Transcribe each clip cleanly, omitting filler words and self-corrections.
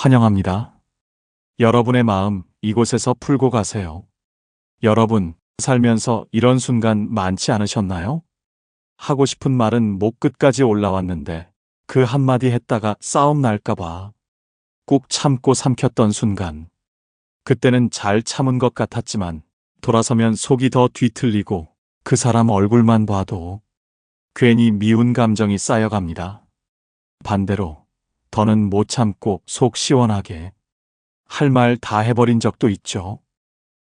환영합니다. 여러분의 마음 이곳에서 풀고 가세요. 여러분, 살면서 이런 순간 많지 않으셨나요? 하고 싶은 말은 목 끝까지 올라왔는데 그 한마디 했다가 싸움 날까봐 꾹 참고 삼켰던 순간. 그때는 잘 참은 것 같았지만 돌아서면 속이 더 뒤틀리고 그 사람 얼굴만 봐도 괜히 미운 감정이 쌓여갑니다. 반대로 더는 못 참고 속 시원하게 할 말 다 해버린 적도 있죠.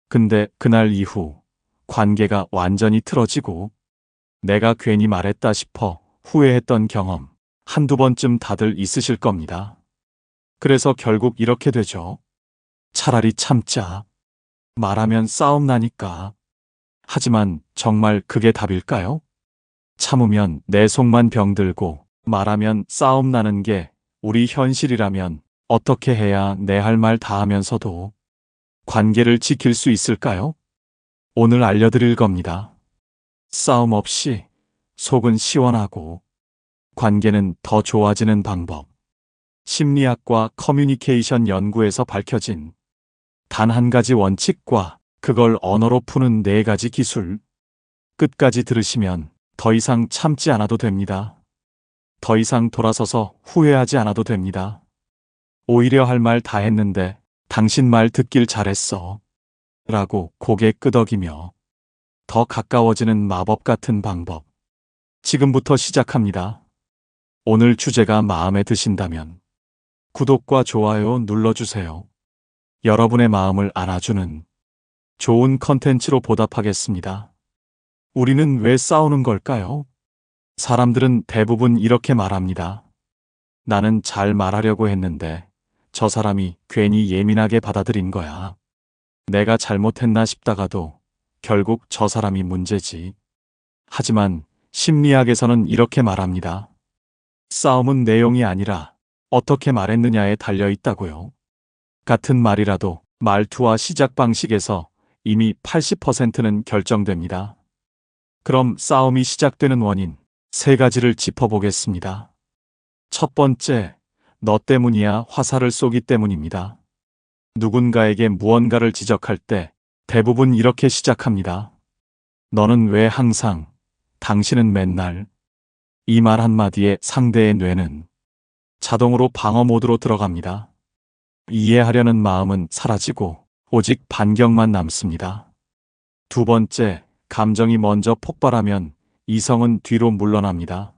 근데 그날 이후 관계가 완전히 틀어지고 내가 괜히 말했다 싶어 후회했던 경험 한두 번쯤 다들 있으실 겁니다. 그래서 결국 이렇게 되죠. 차라리 참자. 말하면 싸움 나니까. 하지만 정말 그게 답일까요? 참으면 내 속만 병들고 말하면 싸움 나는 게 우리 현실이라면 어떻게 해야 내 할 말 다 하면서도 관계를 지킬 수 있을까요? 오늘 알려드릴 겁니다. 싸움 없이 속은 시원하고 관계는 더 좋아지는 방법. 심리학과 커뮤니케이션 연구에서 밝혀진 단 한 가지 원칙과 그걸 언어로 푸는 4가지 기술. 끝까지 들으시면 더 이상 참지 않아도 됩니다. 더 이상 돌아서서 후회하지 않아도 됩니다. 오히려 할 말 다 했는데 당신 말 듣길 잘했어. 라고 고개 끄덕이며 더 가까워지는 마법 같은 방법. 지금부터 시작합니다. 오늘 주제가 마음에 드신다면 구독과 좋아요 눌러주세요. 여러분의 마음을 안아주는 좋은 컨텐츠로 보답하겠습니다. 우리는 왜 싸우는 걸까요? 사람들은 대부분 이렇게 말합니다. 나는 잘 말하려고 했는데 저 사람이 괜히 예민하게 받아들인 거야. 내가 잘못했나 싶다가도 결국 저 사람이 문제지. 하지만 심리학에서는 이렇게 말합니다. 싸움은 내용이 아니라 어떻게 말했느냐에 달려 있다고요. 같은 말이라도 말투와 시작 방식에서 이미 80%는 결정됩니다. 그럼 싸움이 시작되는 원인 3가지를 짚어보겠습니다. 첫 번째, 너 때문이야 화살을 쏘기 때문입니다. 누군가에게 무언가를 지적할 때 대부분 이렇게 시작합니다. 너는 왜 항상, 당신은 맨날. 이 말 한마디에 상대의 뇌는 자동으로 방어 모드로 들어갑니다. 이해하려는 마음은 사라지고 오직 반격만 남습니다. 두 번째, 감정이 먼저 폭발하면 이성은 뒤로 물러납니다.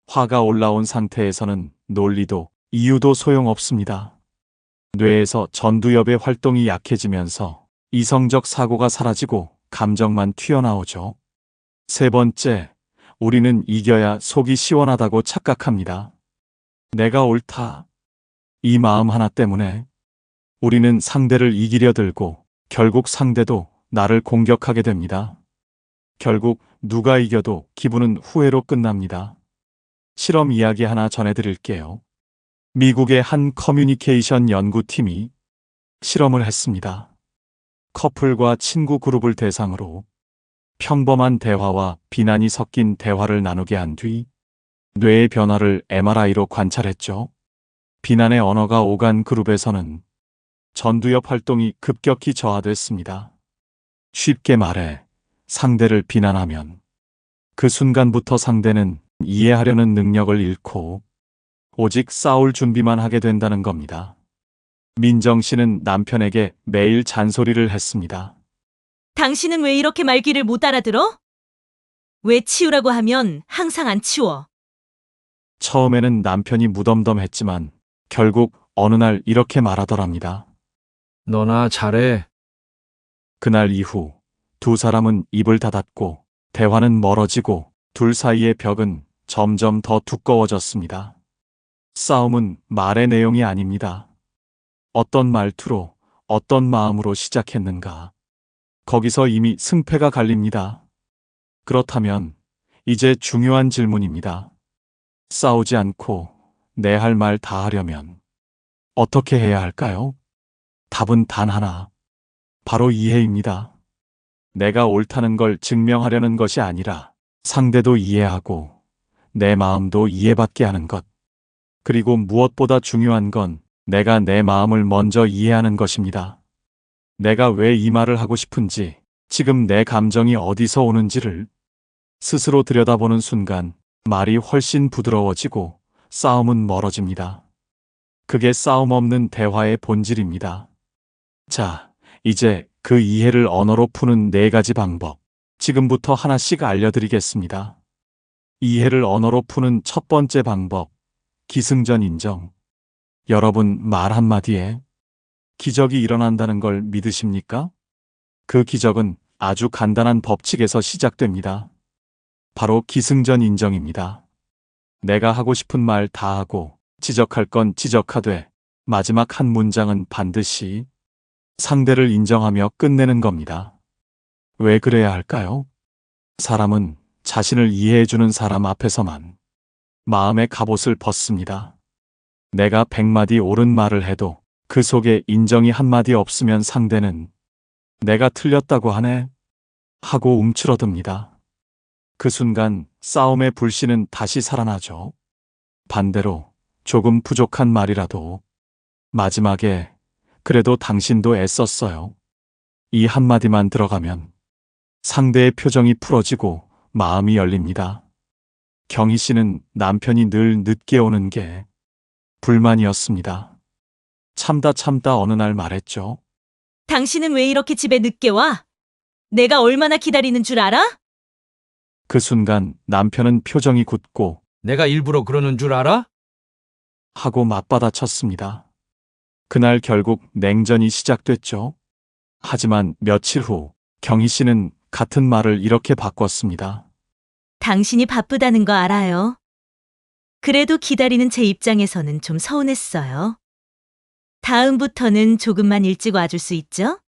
화가 올라온 상태에서는 논리도 이유도 소용없습니다. 뇌에서 전두엽의 활동이 약해지면서 이성적 사고가 사라지고 감정만 튀어나오죠. 세 번째, 우리는 이겨야 속이 시원하다고 착각합니다. 내가 옳다. 이 마음 하나 때문에 우리는 상대를 이기려 들고 결국 상대도 나를 공격하게 됩니다. 결국 누가 이겨도 기분은 후회로 끝납니다. 실험 이야기 하나 전해드릴게요. 미국의 한 커뮤니케이션 연구팀이 실험을 했습니다. 커플과 친구 그룹을 대상으로 평범한 대화와 비난이 섞인 대화를 나누게 한 뒤 뇌의 변화를 MRI로 관찰했죠. 비난의 언어가 오간 그룹에서는 전두엽 활동이 급격히 저하됐습니다. 쉽게 말해 상대를 비난하면 그 순간부터 상대는 이해하려는 능력을 잃고 오직 싸울 준비만 하게 된다는 겁니다. 민정 씨는 남편에게 매일 잔소리를 했습니다. 당신은 왜 이렇게 말귀를 못 알아들어? 왜 치우라고 하면 항상 안 치워? 처음에는 남편이 무덤덤했지만 결국 어느 날 이렇게 말하더랍니다. 너나 잘해. 그날 이후 두 사람은 입을 닫았고 대화는 멀어지고 둘 사이의 벽은 점점 더 두꺼워졌습니다. 싸움은 말의 내용이 아닙니다. 어떤 말투로, 어떤 마음으로 시작했는가. 거기서 이미 승패가 갈립니다. 그렇다면 이제 중요한 질문입니다. 싸우지 않고 내 할 말 다 하려면 어떻게 해야 할까요? 답은 단 하나. 바로 이해입니다. 내가 옳다는 걸 증명하려는 것이 아니라 상대도 이해하고 내 마음도 이해받게 하는 것. 그리고 무엇보다 중요한 건 내가 내 마음을 먼저 이해하는 것입니다. 내가 왜 이 말을 하고 싶은지, 지금 내 감정이 어디서 오는지를 스스로 들여다보는 순간 말이 훨씬 부드러워지고 싸움은 멀어집니다. 그게 싸움 없는 대화의 본질입니다. 자, 이제 그 이해를 언어로 푸는 4가지 방법, 지금부터 하나씩 알려드리겠습니다. 이해를 언어로 푸는 첫 번째 방법, 기승전 인정. 여러분, 말 한마디에 기적이 일어난다는 걸 믿으십니까? 그 기적은 아주 간단한 법칙에서 시작됩니다. 바로 기승전 인정입니다. 내가 하고 싶은 말 다 하고, 지적할 건 지적하되, 마지막 한 문장은 반드시 상대를 인정하며 끝내는 겁니다. 왜 그래야 할까요? 사람은 자신을 이해해주는 사람 앞에서만 마음의 갑옷을 벗습니다. 내가 100마디 옳은 말을 해도 그 속에 인정이 한마디 없으면 상대는 내가 틀렸다고 하네 하고 움츠러듭니다. 그 순간 싸움의 불씨는 다시 살아나죠. 반대로 조금 부족한 말이라도 마지막에 그래도 당신도 애썼어요. 이 한마디만 들어가면 상대의 표정이 풀어지고 마음이 열립니다. 경희 씨는 남편이 늘 늦게 오는 게 불만이었습니다. 참다 어느 날 말했죠. 당신은 왜 이렇게 집에 늦게 와? 내가 얼마나 기다리는 줄 알아? 그 순간 남편은 표정이 굳고 내가 일부러 그러는 줄 알아? 하고 맞받아쳤습니다. 그날 결국 냉전이 시작됐죠. 하지만 며칠 후 경희 씨는 같은 말을 이렇게 바꿨습니다. 당신이 바쁘다는 거 알아요. 그래도 기다리는 제 입장에서는 좀 서운했어요. 다음부터는 조금만 일찍 와줄 수 있죠?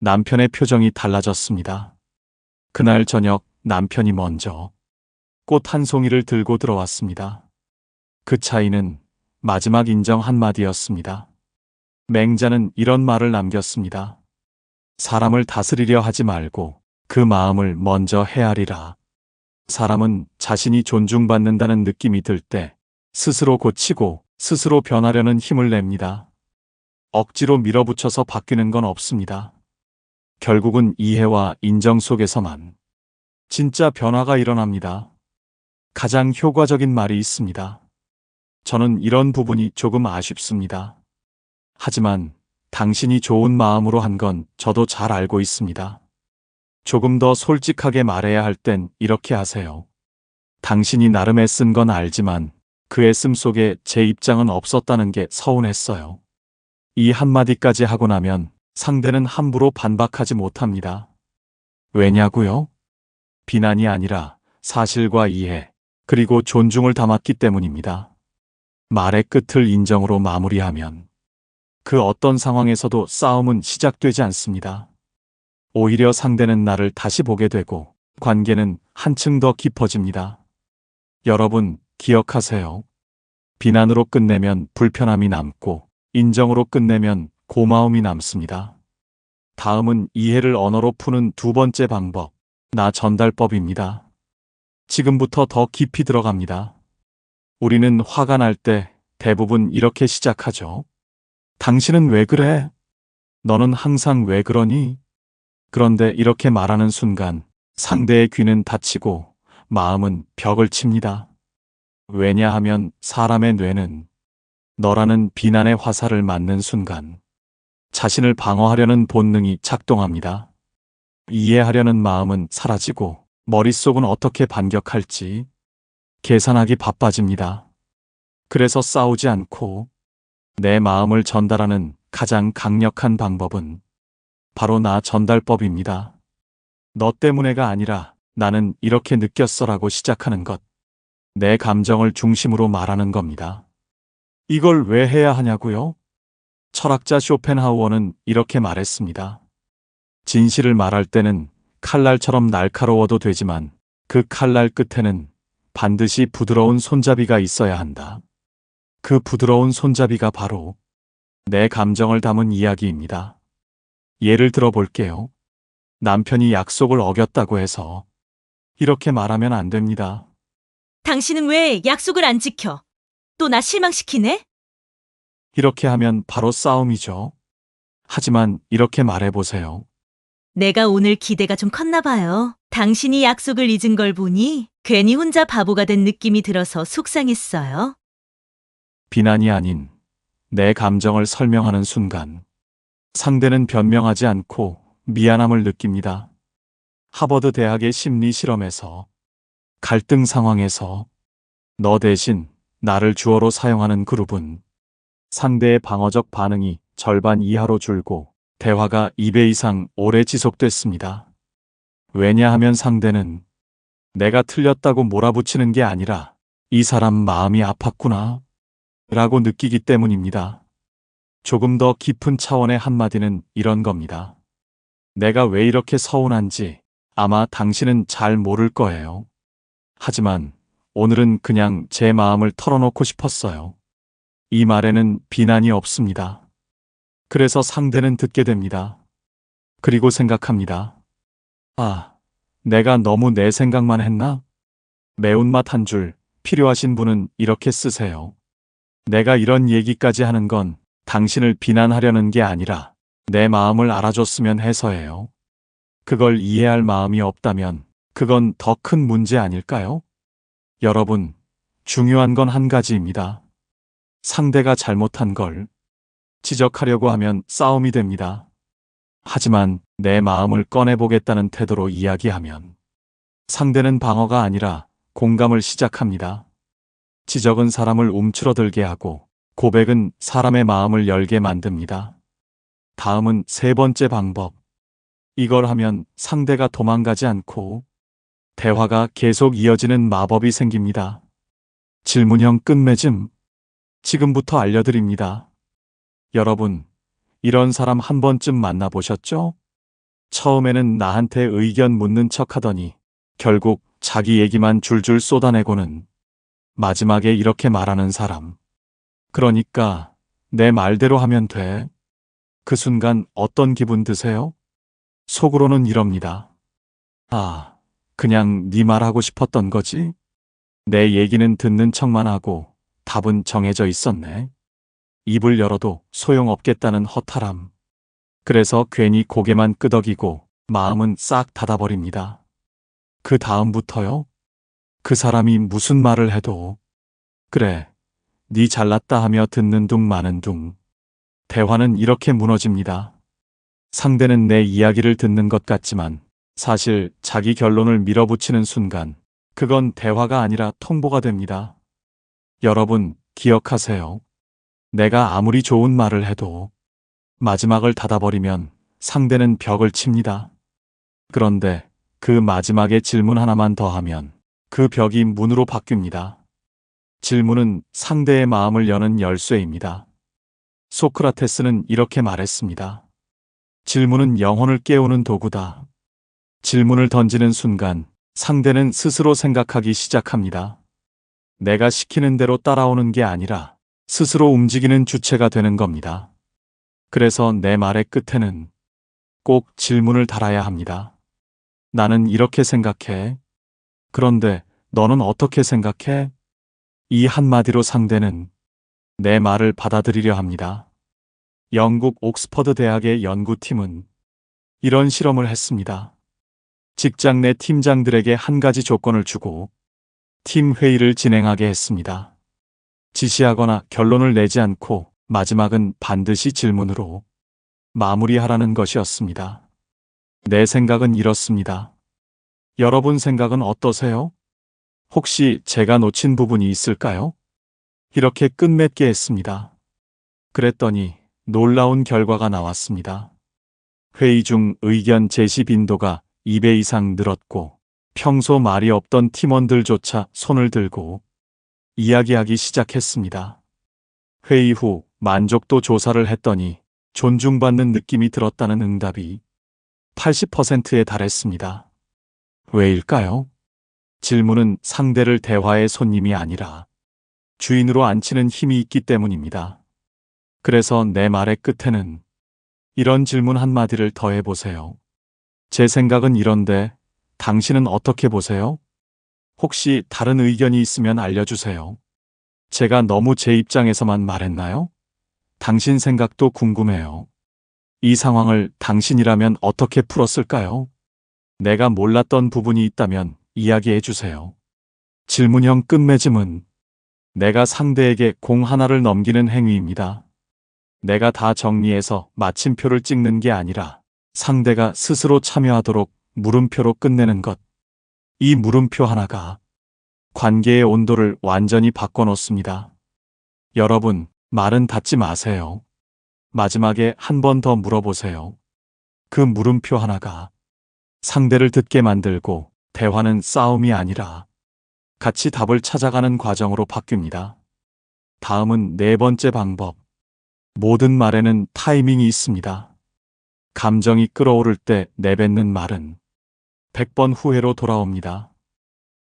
남편의 표정이 달라졌습니다. 그날 저녁 남편이 먼저 꽃 한 송이를 들고 들어왔습니다. 그 차이는 마지막 인정 한마디였습니다. 맹자는 이런 말을 남겼습니다. 사람을 다스리려 하지 말고 그 마음을 먼저 헤아리라. 사람은 자신이 존중받는다는 느낌이 들 때 스스로 고치고 스스로 변하려는 힘을 냅니다. 억지로 밀어붙여서 바뀌는 건 없습니다. 결국은 이해와 인정 속에서만 진짜 변화가 일어납니다. 가장 효과적인 말이 있습니다. 저는 이런 부분이 조금 아쉽습니다. 하지만 당신이 좋은 마음으로 한 건 저도 잘 알고 있습니다. 조금 더 솔직하게 말해야 할 땐 이렇게 하세요. 당신이 나름 애쓴 건 알지만 그 애씀 속에 제 입장은 없었다는 게 서운했어요. 이 한마디까지 하고 나면 상대는 함부로 반박하지 못합니다. 왜냐고요? 비난이 아니라 사실과 이해, 그리고 존중을 담았기 때문입니다. 말의 끝을 인정으로 마무리하면 그 어떤 상황에서도 싸움은 시작되지 않습니다. 오히려 상대는 나를 다시 보게 되고 관계는 한층 더 깊어집니다. 여러분, 기억하세요. 비난으로 끝내면 불편함이 남고 인정으로 끝내면 고마움이 남습니다. 다음은 이해를 언어로 푸는 두 번째 방법, 나 전달법입니다. 지금부터 더 깊이 들어갑니다. 우리는 화가 날 때 대부분 이렇게 시작하죠. 당신은 왜 그래? 너는 항상 왜 그러니? 그런데 이렇게 말하는 순간 상대의 귀는 닫히고 마음은 벽을 칩니다. 왜냐하면 사람의 뇌는 너라는 비난의 화살을 맞는 순간 자신을 방어하려는 본능이 작동합니다. 이해하려는 마음은 사라지고 머릿속은 어떻게 반격할지 계산하기 바빠집니다. 그래서 싸우지 않고 내 마음을 전달하는 가장 강력한 방법은 바로 나 전달법입니다. 너 때문에가 아니라 나는 이렇게 느꼈어라고 시작하는 것. 내 감정을 중심으로 말하는 겁니다. 이걸 왜 해야 하냐고요? 철학자 쇼펜하우어는 이렇게 말했습니다. 진실을 말할 때는 칼날처럼 날카로워도 되지만 그 칼날 끝에는 반드시 부드러운 손잡이가 있어야 한다. 그 부드러운 손잡이가 바로 내 감정을 담은 이야기입니다. 예를 들어 볼게요. 남편이 약속을 어겼다고 해서 이렇게 말하면 안 됩니다. 당신은 왜 약속을 안 지켜? 또 나 실망시키네? 이렇게 하면 바로 싸움이죠. 하지만 이렇게 말해보세요. 내가 오늘 기대가 좀 컸나 봐요. 당신이 약속을 잊은 걸 보니 괜히 혼자 바보가 된 느낌이 들어서 속상했어요. 비난이 아닌 내 감정을 설명하는 순간 상대는 변명하지 않고 미안함을 느낍니다. 하버드 대학의 심리 실험에서 갈등 상황에서 너 대신 나를 주어로 사용하는 그룹은 상대의 방어적 반응이 절반 이하로 줄고 대화가 2배 이상 오래 지속됐습니다. 왜냐하면 상대는 내가 틀렸다고 몰아붙이는 게 아니라 이 사람 마음이 아팠구나 라고 느끼기 때문입니다. 조금 더 깊은 차원의 한마디는 이런 겁니다. 내가 왜 이렇게 서운한지 아마 당신은 잘 모를 거예요. 하지만 오늘은 그냥 제 마음을 털어놓고 싶었어요. 이 말에는 비난이 없습니다. 그래서 상대는 듣게 됩니다. 그리고 생각합니다. 아, 내가 너무 내 생각만 했나? 매운맛 한 줄 필요하신 분은 이렇게 쓰세요. 내가 이런 얘기까지 하는 건 당신을 비난하려는 게 아니라 내 마음을 알아줬으면 해서예요. 그걸 이해할 마음이 없다면 그건 더 큰 문제 아닐까요? 여러분, 중요한 건 한 가지입니다. 상대가 잘못한 걸 지적하려고 하면 싸움이 됩니다. 하지만 내 마음을 꺼내보겠다는 태도로 이야기하면 상대는 방어가 아니라 공감을 시작합니다. 지적은 사람을 움츠러들게 하고 고백은 사람의 마음을 열게 만듭니다. 다음은 세 번째 방법. 이걸 하면 상대가 도망가지 않고 대화가 계속 이어지는 마법이 생깁니다. 질문형 끝맺음. 지금부터 알려드립니다. 여러분, 이런 사람 한 번쯤 만나보셨죠? 처음에는 나한테 의견 묻는 척 하더니 결국 자기 얘기만 줄줄 쏟아내고는 마지막에 이렇게 말하는 사람. 그러니까 내 말대로 하면 돼. 그 순간 어떤 기분 드세요? 속으로는 이럽니다. 아, 그냥 네 말하고 싶었던 거지? 내 얘기는 듣는 척만 하고 답은 정해져 있었네. 입을 열어도 소용없겠다는 허탈함. 그래서 괜히 고개만 끄덕이고 마음은 싹 닫아버립니다. 그 다음부터요? 그 사람이 무슨 말을 해도 그래, 네 잘났다 하며 듣는 둥 마는 둥. 대화는 이렇게 무너집니다. 상대는 내 이야기를 듣는 것 같지만 사실 자기 결론을 밀어붙이는 순간 그건 대화가 아니라 통보가 됩니다. 여러분, 기억하세요. 내가 아무리 좋은 말을 해도 마지막을 닫아버리면 상대는 벽을 칩니다. 그런데 그 마지막에 질문 하나만 더 하면 그 벽이 문으로 바뀝니다. 질문은 상대의 마음을 여는 열쇠입니다. 소크라테스는 이렇게 말했습니다. 질문은 영혼을 깨우는 도구다. 질문을 던지는 순간 상대는 스스로 생각하기 시작합니다. 내가 시키는 대로 따라오는 게 아니라 스스로 움직이는 주체가 되는 겁니다. 그래서 내 말의 끝에는 꼭 질문을 달아야 합니다. 나는 이렇게 생각해. 그런데 너는 어떻게 생각해? 이 한마디로 상대는 내 말을 받아들이려 합니다. 영국 옥스퍼드 대학의 연구팀은 이런 실험을 했습니다. 직장 내 팀장들에게 한 가지 조건을 주고 팀 회의를 진행하게 했습니다. 지시하거나 결론을 내지 않고 마지막은 반드시 질문으로 마무리하라는 것이었습니다. 내 생각은 이렇습니다. 여러분 생각은 어떠세요? 혹시 제가 놓친 부분이 있을까요? 이렇게 끝맺게 했습니다. 그랬더니 놀라운 결과가 나왔습니다. 회의 중 의견 제시 빈도가 2배 이상 늘었고 평소 말이 없던 팀원들조차 손을 들고 이야기하기 시작했습니다. 회의 후 만족도 조사를 했더니 존중받는 느낌이 들었다는 응답이 80%에 달했습니다. 왜일까요? 질문은 상대를 대화의 손님이 아니라 주인으로 앉히는 힘이 있기 때문입니다. 그래서 내 말의 끝에는 이런 질문 한마디를 더해보세요. 제 생각은 이런데 당신은 어떻게 보세요? 혹시 다른 의견이 있으면 알려주세요. 제가 너무 제 입장에서만 말했나요? 당신 생각도 궁금해요. 이 상황을 당신이라면 어떻게 풀었을까요? 내가 몰랐던 부분이 있다면 이야기해 주세요. 질문형 끝맺음은 내가 상대에게 공 하나를 넘기는 행위입니다. 내가 다 정리해서 마침표를 찍는 게 아니라 상대가 스스로 참여하도록 물음표로 끝내는 것. 이 물음표 하나가 관계의 온도를 완전히 바꿔놓습니다. 여러분, 말은 닫지 마세요. 마지막에 한 번 더 물어보세요. 그 물음표 하나가 상대를 듣게 만들고 대화는 싸움이 아니라 같이 답을 찾아가는 과정으로 바뀝니다. 다음은 네 번째 방법. 모든 말에는 타이밍이 있습니다. 감정이 끓어오를 때 내뱉는 말은 100번 후회로 돌아옵니다.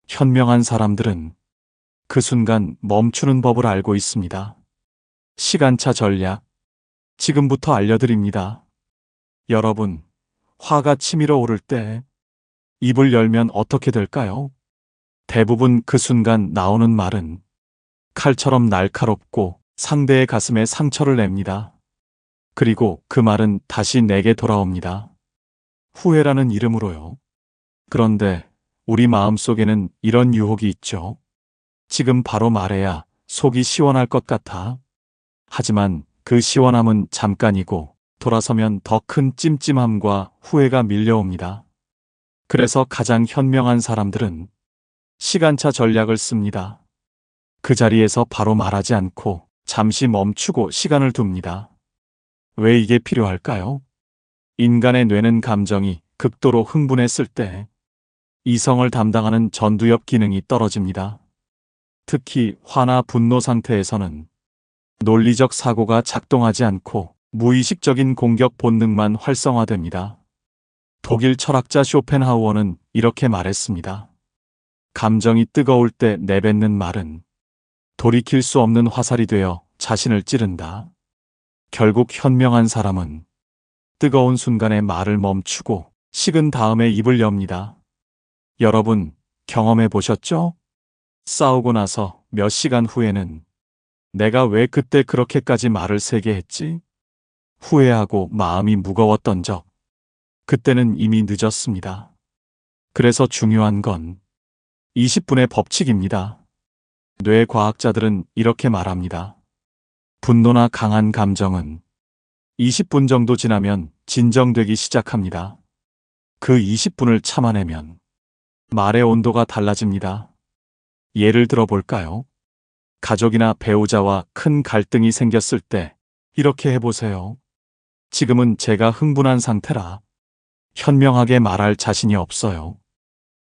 현명한 사람들은 그 순간 멈추는 법을 알고 있습니다. 시간차 전략. 지금부터 알려드립니다. 여러분, 화가 치밀어 오를 때 입을 열면 어떻게 될까요? 대부분 그 순간 나오는 말은 칼처럼 날카롭고 상대의 가슴에 상처를 냅니다. 그리고 그 말은 다시 내게 돌아옵니다. 후회라는 이름으로요. 그런데 우리 마음속에는 이런 유혹이 있죠. 지금 바로 말해야 속이 시원할 것 같아. 하지만 그 시원함은 잠깐이고 돌아서면 더 큰 찜찜함과 후회가 밀려옵니다. 그래서 가장 현명한 사람들은 시간차 전략을 씁니다. 그 자리에서 바로 말하지 않고 잠시 멈추고 시간을 둡니다. 왜 이게 필요할까요? 인간의 뇌는 감정이 극도로 흥분했을 때 이성을 담당하는 전두엽 기능이 떨어집니다. 특히 화나 분노 상태에서는 논리적 사고가 작동하지 않고 무의식적인 공격 본능만 활성화됩니다. 독일 철학자 쇼펜하우어는 이렇게 말했습니다. 감정이 뜨거울 때 내뱉는 말은 돌이킬 수 없는 화살이 되어 자신을 찌른다. 결국 현명한 사람은 뜨거운 순간에 말을 멈추고 식은 다음에 입을 엽니다. 여러분, 경험해 보셨죠? 싸우고 나서 몇 시간 후에는 내가 왜 그때 그렇게까지 말을 세게 했지? 후회하고 마음이 무거웠던 적. 그때는 이미 늦었습니다. 그래서 중요한 건 20분의 법칙입니다. 뇌과학자들은 이렇게 말합니다. 분노나 강한 감정은 20분 정도 지나면 진정되기 시작합니다. 그 20분을 참아내면 말의 온도가 달라집니다. 예를 들어 볼까요? 가족이나 배우자와 큰 갈등이 생겼을 때 이렇게 해보세요. 지금은 제가 흥분한 상태라 현명하게 말할 자신이 없어요.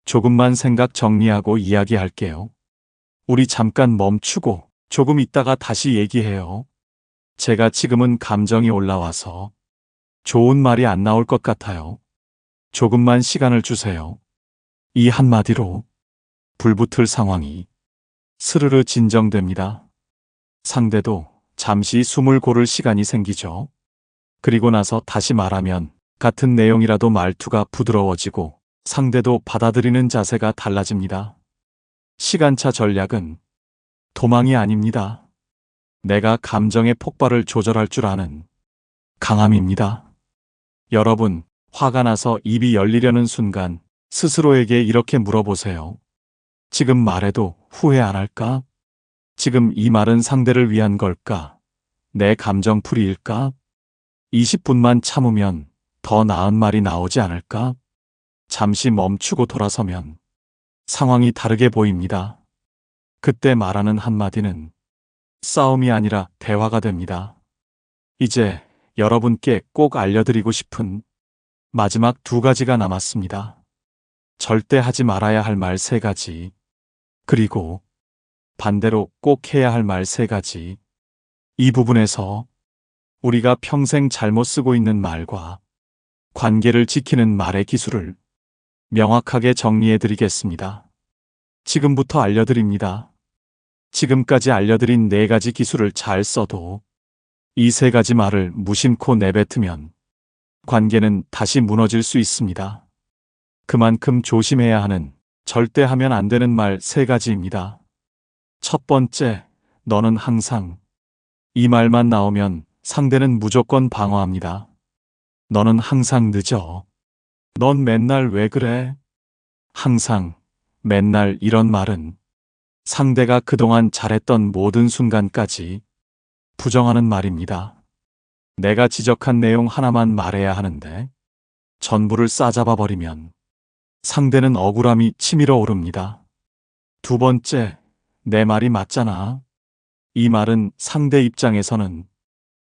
조금만 생각 정리하고 이야기할게요. 우리 잠깐 멈추고 조금 있다가 다시 얘기해요. 제가 지금은 감정이 올라와서 좋은 말이 안 나올 것 같아요. 조금만 시간을 주세요. 이 한마디로 불붙을 상황이 스르르 진정됩니다. 상대도 잠시 숨을 고를 시간이 생기죠. 그리고 나서 다시 말하면 같은 내용이라도 말투가 부드러워지고 상대도 받아들이는 자세가 달라집니다. 시간차 전략은 도망이 아닙니다. 내가 감정의 폭발을 조절할 줄 아는 강함입니다. 여러분, 화가 나서 입이 열리려는 순간 스스로에게 이렇게 물어보세요. 지금 말해도 후회 안 할까? 지금 이 말은 상대를 위한 걸까? 내 감정풀이일까? 20분만 참으면 더 나은 말이 나오지 않을까? 잠시 멈추고 돌아서면 상황이 다르게 보입니다. 그때 말하는 한마디는 싸움이 아니라 대화가 됩니다. 이제 여러분께 꼭 알려드리고 싶은 마지막 2가지가 남았습니다. 절대 하지 말아야 할 말 3가지, 그리고 반대로 꼭 해야 할 말 3가지. 이 부분에서 우리가 평생 잘못 쓰고 있는 말과 관계를 지키는 말의 기술을 명확하게 정리해 드리겠습니다. 지금부터 알려드립니다. 지금까지 알려드린 4가지 기술을 잘 써도 이 3가지 말을 무심코 내뱉으면 관계는 다시 무너질 수 있습니다. 그만큼 조심해야 하는 절대 하면 안 되는 말 3가지입니다. 첫 번째, 너는 항상. 이 말만 나오면 상대는 무조건 방어합니다. 너는 항상 늦어. 넌 맨날 왜 그래? 항상, 맨날 이런 말은 상대가 그동안 잘했던 모든 순간까지 부정하는 말입니다. 내가 지적한 내용 하나만 말해야 하는데 전부를 싸잡아 버리면 상대는 억울함이 치밀어 오릅니다. 두 번째, 내 말이 맞잖아. 이 말은 상대 입장에서는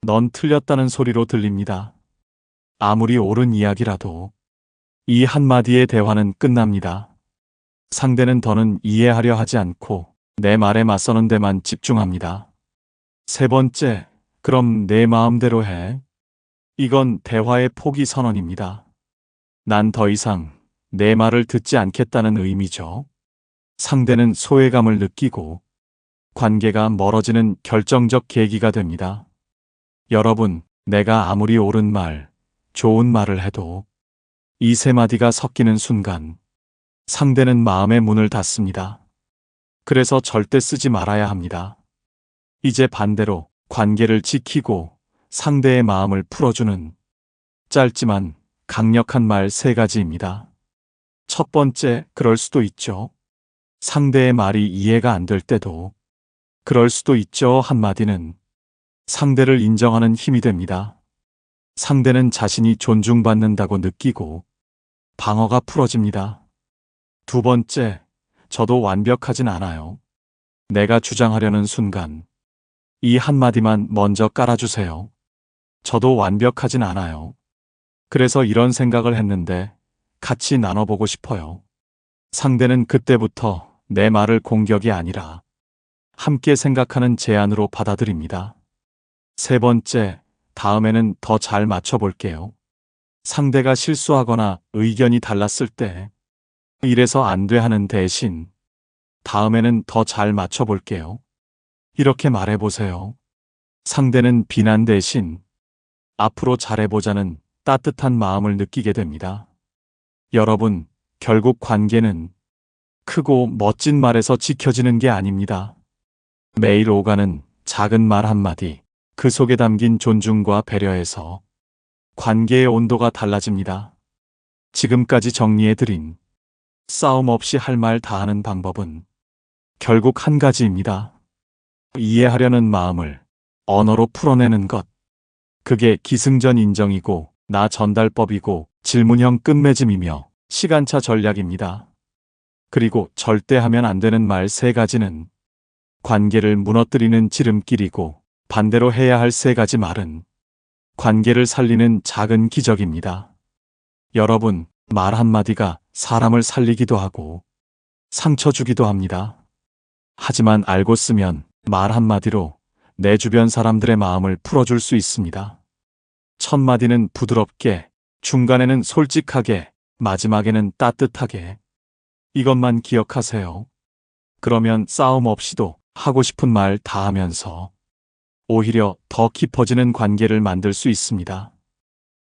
넌 틀렸다는 소리로 들립니다. 아무리 옳은 이야기라도 이 한마디의 대화는 끝납니다. 상대는 더는 이해하려 하지 않고 내 말에 맞서는 데만 집중합니다. 세 번째, 그럼 내 마음대로 해. 이건 대화의 포기 선언입니다. 난 더 이상 내 말을 듣지 않겠다는 의미죠. 상대는 소외감을 느끼고 관계가 멀어지는 결정적 계기가 됩니다. 여러분, 내가 아무리 옳은 말, 좋은 말을 해도 이 세 마디가 섞이는 순간 상대는 마음의 문을 닫습니다. 그래서 절대 쓰지 말아야 합니다. 이제 반대로 관계를 지키고 상대의 마음을 풀어주는 짧지만 강력한 말 세 가지입니다. 첫 번째, 그럴 수도 있죠. 상대의 말이 이해가 안 될 때도 그럴 수도 있죠 한마디는 상대를 인정하는 힘이 됩니다. 상대는 자신이 존중받는다고 느끼고 방어가 풀어집니다. 두 번째, 저도 완벽하진 않아요. 내가 주장하려는 순간 이 한마디만 먼저 깔아주세요. 저도 완벽하진 않아요. 그래서 이런 생각을 했는데 같이 나눠보고 싶어요. 상대는 그때부터 내 말을 공격이 아니라 함께 생각하는 제안으로 받아들입니다. 세 번째, 다음에는 더 잘 맞춰볼게요. 상대가 실수하거나 의견이 달랐을 때 이래서 안 돼 하는 대신 다음에는 더 잘 맞춰볼게요. 이렇게 말해보세요. 상대는 비난 대신 앞으로 잘해보자는 따뜻한 마음을 느끼게 됩니다. 여러분, 결국 관계는 크고 멋진 말에서 지켜지는 게 아닙니다. 매일 오가는 작은 말 한마디, 그 속에 담긴 존중과 배려에서 관계의 온도가 달라집니다. 지금까지 정리해드린 싸움 없이 할 말 다 하는 방법은 결국 한 가지입니다. 이해하려는 마음을 언어로 풀어내는 것. 그게 기승전 인정이고 나 전달법이고 질문형 끝맺음이며 시간차 전략입니다. 그리고 절대 하면 안 되는 말 세 가지는 관계를 무너뜨리는 지름길이고 반대로 해야 할 세 가지 말은 관계를 살리는 작은 기적입니다. 여러분, 말 한마디가 사람을 살리기도 하고 상처 주기도 합니다. 하지만 알고 쓰면 말 한마디로 내 주변 사람들의 마음을 풀어줄 수 있습니다. 첫 마디는 부드럽게, 중간에는 솔직하게, 마지막에는 따뜻하게. 이것만 기억하세요. 그러면 싸움 없이도 하고 싶은 말 다 하면서 오히려 더 깊어지는 관계를 만들 수 있습니다.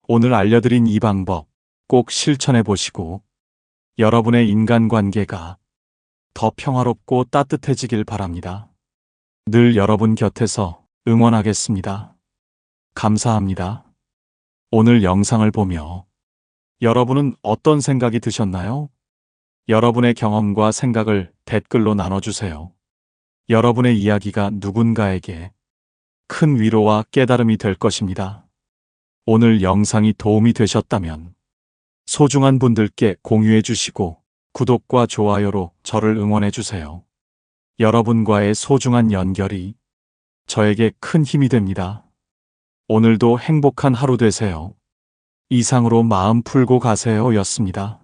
오늘 알려드린 이 방법 꼭 실천해 보시고 여러분의 인간관계가 더 평화롭고 따뜻해지길 바랍니다. 늘 여러분 곁에서 응원하겠습니다. 감사합니다. 오늘 영상을 보며 여러분은 어떤 생각이 드셨나요? 여러분의 경험과 생각을 댓글로 나눠주세요. 여러분의 이야기가 누군가에게 큰 위로와 깨달음이 될 것입니다. 오늘 영상이 도움이 되셨다면 소중한 분들께 공유해 주시고 구독과 좋아요로 저를 응원해 주세요. 여러분과의 소중한 연결이 저에게 큰 힘이 됩니다. 오늘도 행복한 하루 되세요. 이상으로 마음 풀고 가세요 였습니다.